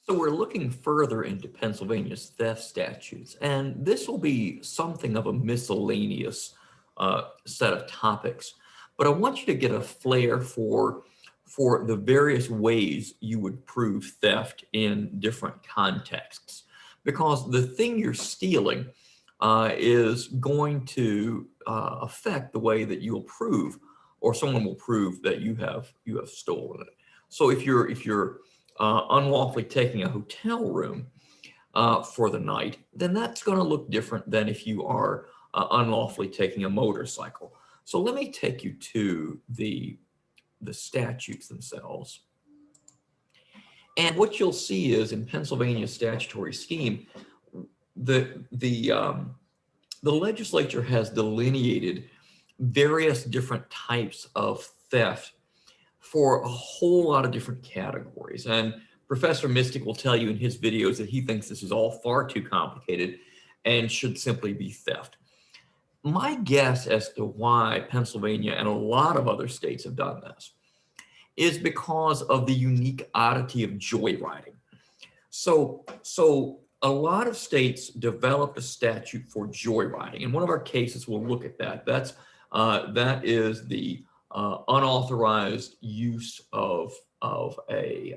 So we're looking further into Pennsylvania's theft statutes, and this will be something of a miscellaneous set of topics. But I want you to get a flair for the various ways you would prove theft in different contexts, because the thing you're stealing is going to affect the way that you'll prove, or someone will prove that you have stolen it. So if you're unlawfully taking a hotel room for the night, then that's going to look different than if you are unlawfully taking a motorcycle. So let me take you to the statutes themselves. And what you'll see is in Pennsylvania's statutory scheme, the legislature has delineated various different types of theft for a whole lot of different categories. And Professor Mystic will tell you in his videos that he thinks this is all far too complicated and should simply be theft. My guess as to why Pennsylvania and a lot of other states have done this is because of the unique oddity of joyriding. So a lot of states developed a statute for joyriding. In one of our cases, we'll look at that. That is the unauthorized use of a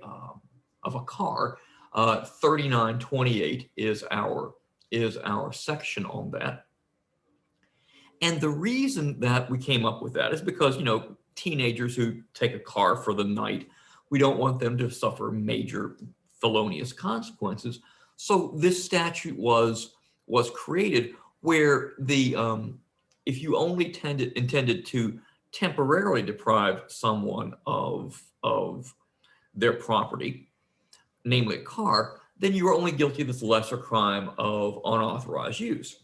car. 3928 is our section on that. And the reason that we came up with that is because, teenagers who take a car for the night, we don't want them to suffer major felonious consequences. So this statute was created where if you only intended to temporarily deprive someone of their property, namely a car, then you are only guilty of this lesser crime of unauthorized use.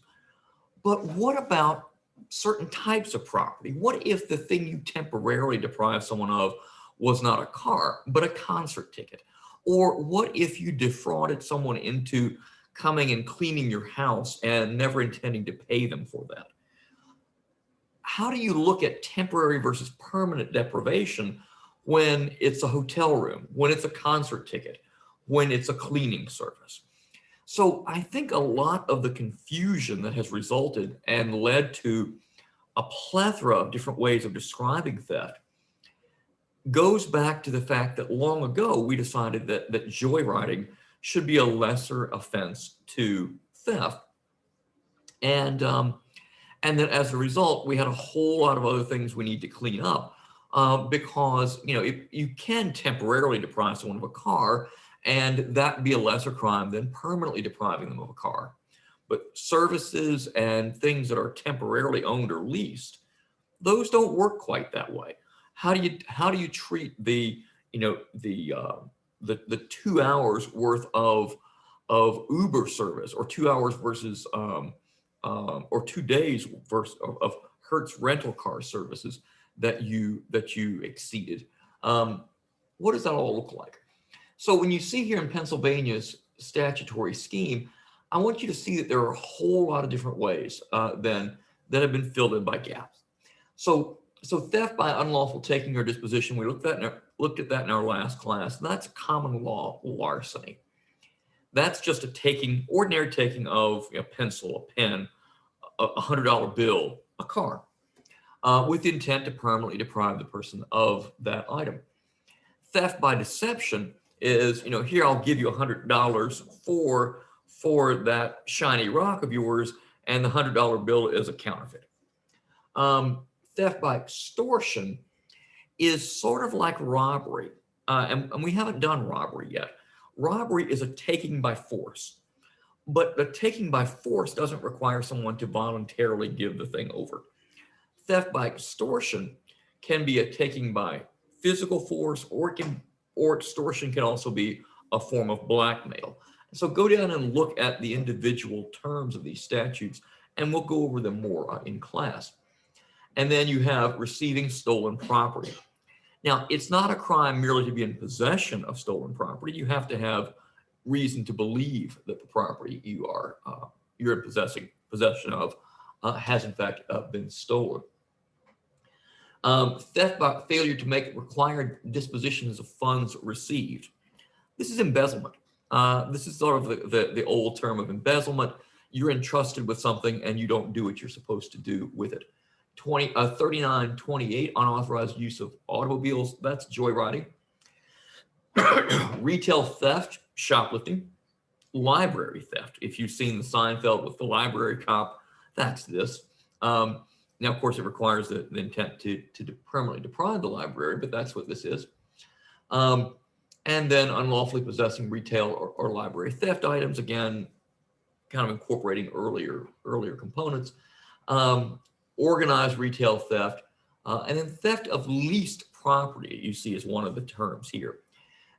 But what about certain types of property? What if the thing you temporarily deprive someone of was not a car, but a concert ticket? Or what if you defrauded someone into coming and cleaning your house and never intending to pay them for that? How do you look at temporary versus permanent deprivation when it's a hotel room, when it's a concert ticket, when it's a cleaning service? So I think a lot of the confusion that has resulted and led to a plethora of different ways of describing theft goes back to the fact that long ago we decided that joyriding should be a lesser offense to theft. And then as a result, we had a whole lot of other things we need to clean up because, if you can temporarily deprive someone of a car, and that be a lesser crime than permanently depriving them of a car. But services and things that are temporarily owned or leased, those don't work quite that way. How do you treat the 2 hours worth of Uber service, or 2 hours versus or 2 days versus of Hertz rental car services that you exceeded? What does that all look like? So when you see here in Pennsylvania's statutory scheme, I want you to see that there are a whole lot of different ways that have been filled in by gaps. So theft by unlawful taking or disposition, we looked at that in our last class. That's common law larceny. That's just ordinary taking of a pencil, a pen, a $100 bill, a car, with the intent to permanently deprive the person of that item. Theft by deception is, here I'll give you $100 for that shiny rock of yours, and the $100 bill is a counterfeit. Theft by extortion is sort of like robbery, and we haven't done robbery yet. Robbery is a taking by force, but the taking by force doesn't require someone to voluntarily give the thing over. Theft by extortion can be a taking by physical force, or extortion can also be a form of blackmail. So go down and look at the individual terms of these statutes, and we'll go over them more in class. And then you have receiving stolen property. Now, it's not a crime merely to be in possession of stolen property. You have to have reason to believe that the property you're in possession of has in fact been stolen. Theft by failure to make required dispositions of funds received. This is embezzlement. This is sort of the old term of embezzlement. You're entrusted with something and you don't do what you're supposed to do with it. 3928, unauthorized use of automobiles, that's joyriding. Retail theft, shoplifting. Library theft. If you've seen the Seinfeld with the library cop, that's this. Now, of course, it requires the intent to permanently deprive the library, but that's what this is. And then unlawfully possessing retail or library theft items, again, kind of incorporating earlier components. Organized retail theft, and then theft of leased property, you see, is one of the terms here.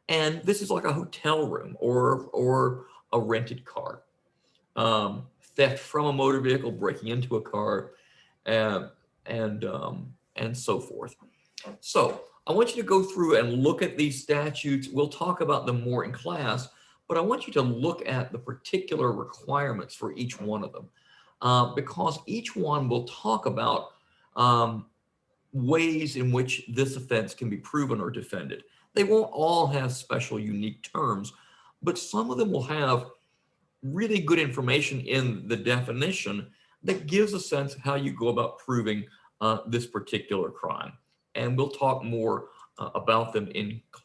And this is like a hotel room or a rented car. Theft from a motor vehicle, breaking into a car, and so forth. So I want you to go through and look at these statutes. We'll talk about them more in class, but I want you to look at the particular requirements for each one of them, because each one will talk about ways in which this offense can be proven or defended. They won't all have special unique terms, but some of them will have really good information in the definition that gives a sense of how you go about proving this particular crime. And we'll talk more about them in class.